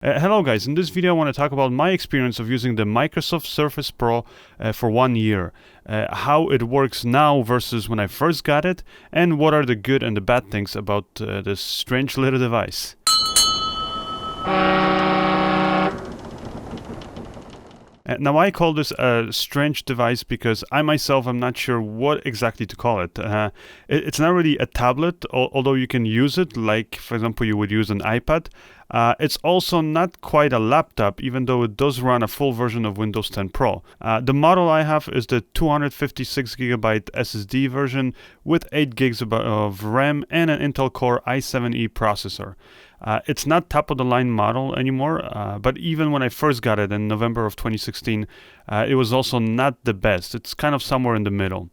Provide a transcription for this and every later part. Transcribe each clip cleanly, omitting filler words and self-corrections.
Hello guys, in this video I want to talk about my experience of using the Microsoft Surface Pro for 1 year, how it works now versus when I first got it, and what are the good and the bad things about this strange little device. Now I call this a strange device because I myself am not sure what exactly to call it. It's not really a tablet, although you can use it like, for example, you would use an iPad. It's also not quite a laptop, even though it does run a full version of Windows 10 Pro. The model I have is the 256GB SSD version with 8 gigs of RAM and an Intel Core i7E processor. It's not top of the line model anymore, but even when I first got it in November of 2016, it was also not the best. It's kind of somewhere in the middle.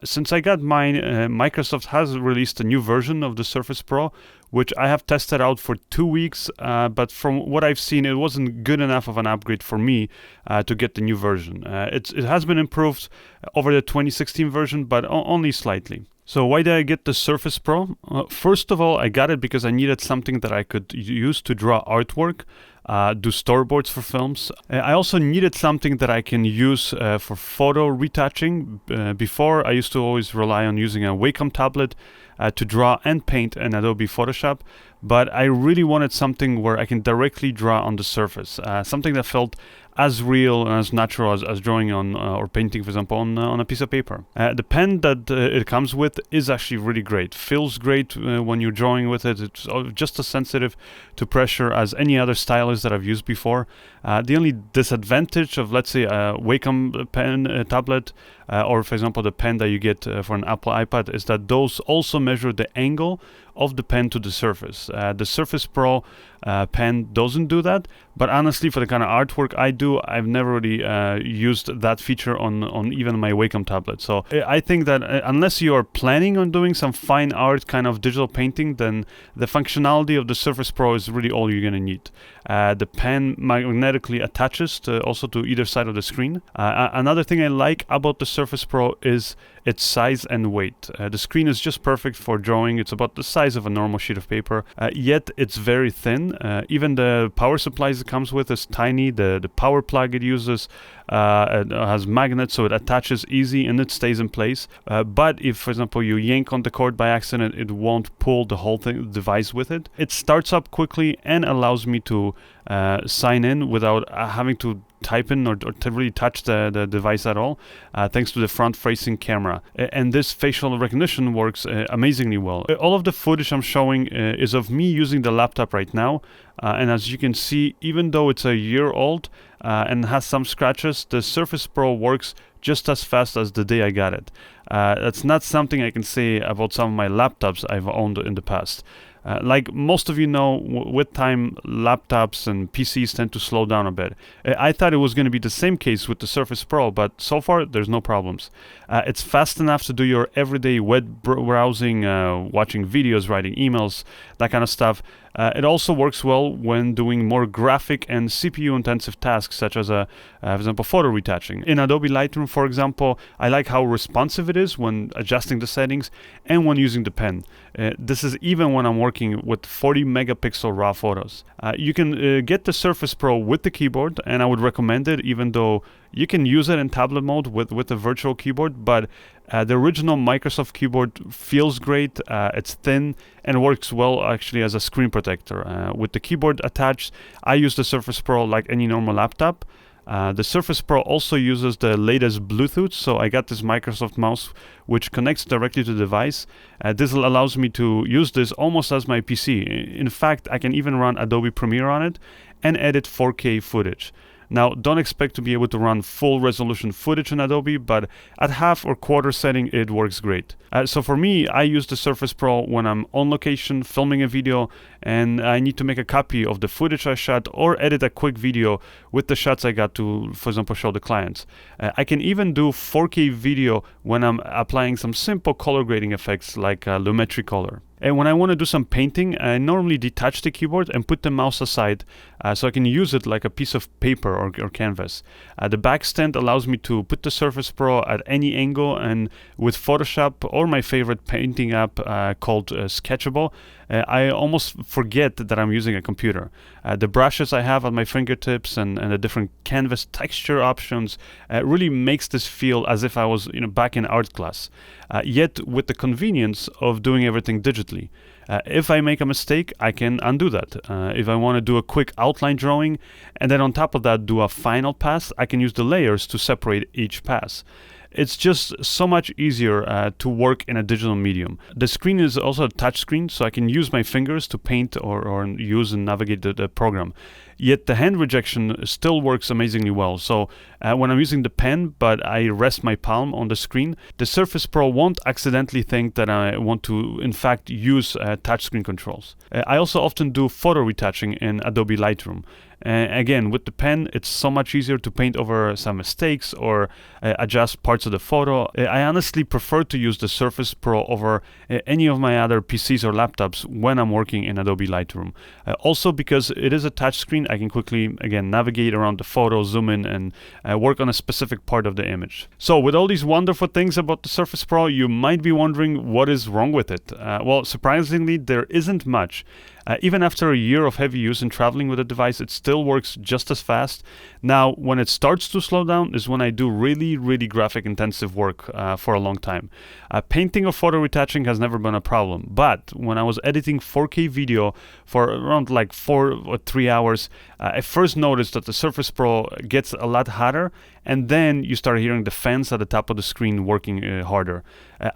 Since I got mine, Microsoft has released a new version of the Surface Pro, which I have tested out for 2 weeks, but from what I've seen, it wasn't good enough of an upgrade for me to get the new version. It has been improved over the 2016 version, but only slightly. So why did I get the Surface Pro? First of all, I got it because I needed something that I could use to draw artwork, do storyboards for films. I also needed something that I can use for photo retouching. Before, I used to always rely on using a Wacom tablet to draw and paint in Adobe Photoshop, but I really wanted something where I can directly draw on the surface, something that felt as real and as natural as drawing on or painting, for example, on a piece of paper. The pen that it comes with is actually really great. Feels great when you're drawing with it. It's just as sensitive to pressure as any other stylus that I've used before. The only disadvantage of, let's say, a Wacom pen tablet, or for example the pen that you get for an Apple iPad, is that those also measure the angle of the pen to the surface. The Surface Pro pen doesn't do that, but honestly, for the kind of artwork I do, I've never really used that feature on even my Wacom tablet. So I think that unless you are planning on doing some fine art kind of digital painting, then the functionality of the Surface Pro is really all you're gonna need. The pen magnetically attaches also to either side of the screen. Another thing I like about the Surface Pro is its size and weight. The screen is just perfect for drawing. It's about the size of a normal sheet of paper, yet it's very thin. Even the power supplies it comes with is tiny. The power plug it uses it has magnets, so it attaches easy and it stays in place. But if, for example, you yank on the cord by accident, it won't pull the whole device with it. It starts up quickly and allows me to sign in without having to type in or to really touch the device at all, thanks to the front-facing camera. And this facial recognition works amazingly well. All of the footage I'm showing is of me using the laptop right now, and as you can see, even though it's a year old and has some scratches, the Surface Pro works just as fast as the day I got it. That's not something I can say about some of my laptops I've owned in the past. Like most of you know, with time, laptops and PCs tend to slow down a bit. I thought it was going to be the same case with the Surface Pro, but so far there's no problems. It's fast enough to do your everyday web browsing, watching videos, writing emails, that kind of stuff. It also works well when doing more graphic and CPU-intensive tasks, such as, for example, photo retouching. In Adobe Lightroom, for example, I like how responsive it is when adjusting the settings and when using the pen. This is even when I'm working with 40-megapixel RAW photos. You can get the Surface Pro with the keyboard, and I would recommend it, even though you can use it in tablet mode with a virtual keyboard, but the original Microsoft keyboard feels great. It's thin and works well actually as a screen protector. With the keyboard attached, I use the Surface Pro like any normal laptop. The Surface Pro also uses the latest Bluetooth, so I got this Microsoft mouse which connects directly to the device. This allows me to use this almost as my PC. In fact, I can even run Adobe Premiere on it and edit 4K footage. Now, don't expect to be able to run full resolution footage in Adobe, but at half or quarter setting, it works great. So for me, I use the Surface Pro when I'm on location filming a video and I need to make a copy of the footage I shot or edit a quick video with the shots I got to, for example, show the clients. I can even do 4K video when I'm applying some simple color grading effects like Lumetri color. And when I want to do some painting, I normally detach the keyboard and put the mouse aside so I can use it like a piece of paper or canvas. The back stand allows me to put the Surface Pro at any angle, and with Photoshop or my favorite painting app called Sketchable, I almost forget that I'm using a computer. The brushes I have at my fingertips and the different canvas texture options really makes this feel as if I was back in art class, yet with the convenience of doing everything digitally. If I make a mistake, I can undo that. If I want to do a quick outline drawing and then on top of that do a final pass, I can use the layers to separate each pass. It's just so much easier to work in a digital medium. The screen is also a touch screen, so I can use my fingers to paint or use and navigate the program. Yet the hand rejection still works amazingly well. So when I'm using the pen, but I rest my palm on the screen, the Surface Pro won't accidentally think that I want to, in fact, use touchscreen controls. I also often do photo retouching in Adobe Lightroom. Again, with the pen, it's so much easier to paint over some mistakes or adjust parts of the photo. I honestly prefer to use the Surface Pro over any of my other PCs or laptops when I'm working in Adobe Lightroom. Also, because it is a touchscreen, I can quickly, again, navigate around the photo, zoom in, and work on a specific part of the image. So, with all these wonderful things about the Surface Pro, you might be wondering what is wrong with it. Well, surprisingly, there isn't much. Even after a year of heavy use and traveling with the device, it still works just as fast. Now, when it starts to slow down is when I do really graphic intensive work for a long time. Painting or photo retouching has never been a problem, but when I was editing 4K video for around like 4 or 3 hours, I first noticed that the Surface Pro gets a lot hotter, and then you start hearing the fans at the top of the screen working harder.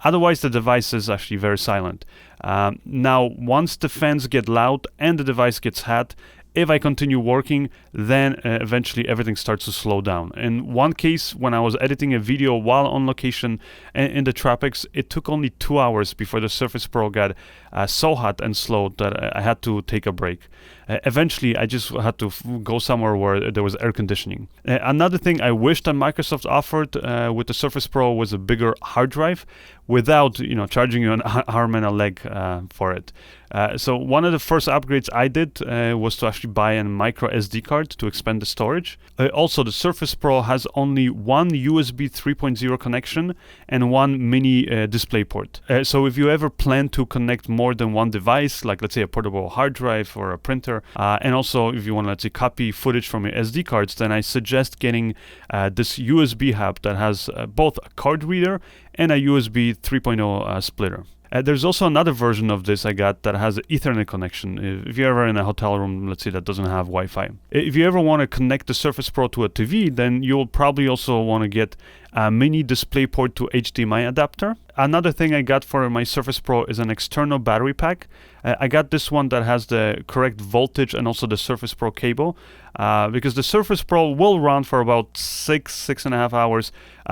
Otherwise, the device is actually very silent. Now, once the fans get loud and the device gets hot, if I continue working, then eventually everything starts to slow down. In one case, when I was editing a video while on location in the tropics, it took only 2 hours before the Surface Pro got so hot and slow that I had to take a break. Eventually, I just had to go somewhere where there was air conditioning. Another thing I wish that Microsoft offered with the Surface Pro was a bigger hard drive without charging you an arm and a leg for it. So one of the first upgrades I did was to actually buy a micro SD card to expand the storage. Also, the Surface Pro has only one USB 3.0 connection and one mini display port. So if you ever plan to connect more than one device, like let's say a portable hard drive or a printer, and also if you want to, let's say, copy footage from your SD cards, then I suggest getting this USB hub that has both a card reader and a USB 3.0 splitter. There's also another version of this I got that has an Ethernet connection. If you're ever in a hotel room, let's say, that doesn't have Wi-Fi. If you ever want to connect the Surface Pro to a TV, then you'll probably also want to get a mini DisplayPort to HDMI adapter. Another thing I got for my Surface Pro is an external battery pack. I got this one that has the correct voltage and also the Surface Pro cable, because the Surface Pro will run for about 6.5 hours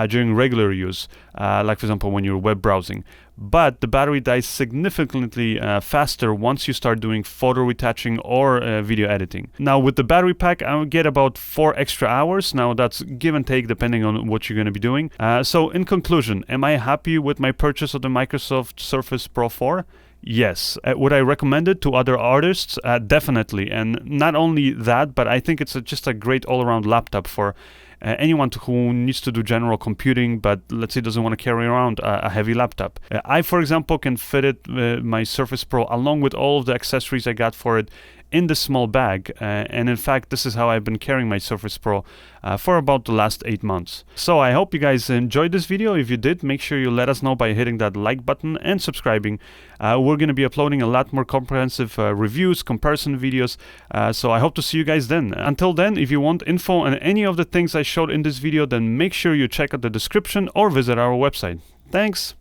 during regular use, like for example when you're web browsing. But the battery dies significantly faster once you start doing photo retouching or video editing. Now with the battery pack, I'll get about 4 extra hours. Now that's give and take depending on what you're going to be doing. So in conclusion, am I happy with my purchase of the Microsoft Surface Pro 4? Yes. Would I recommend it to other artists? Definitely. And not only that, but I think it's just a great all-around laptop for anyone who needs to do general computing, but let's say doesn't want to carry around a heavy laptop. I, for example, can fit it, my Surface Pro, along with all of the accessories I got for it, in this small bag, and in fact this is how I've been carrying my Surface Pro for about the last 8 months. So I hope you guys enjoyed this video. If you did, make sure you let us know by hitting that like button and subscribing. We're going to be uploading a lot more comprehensive reviews, comparison videos, so I hope to see you guys then. Until then, if you want info on any of the things I showed in this video, then make sure you check out the description or visit our website. Thanks!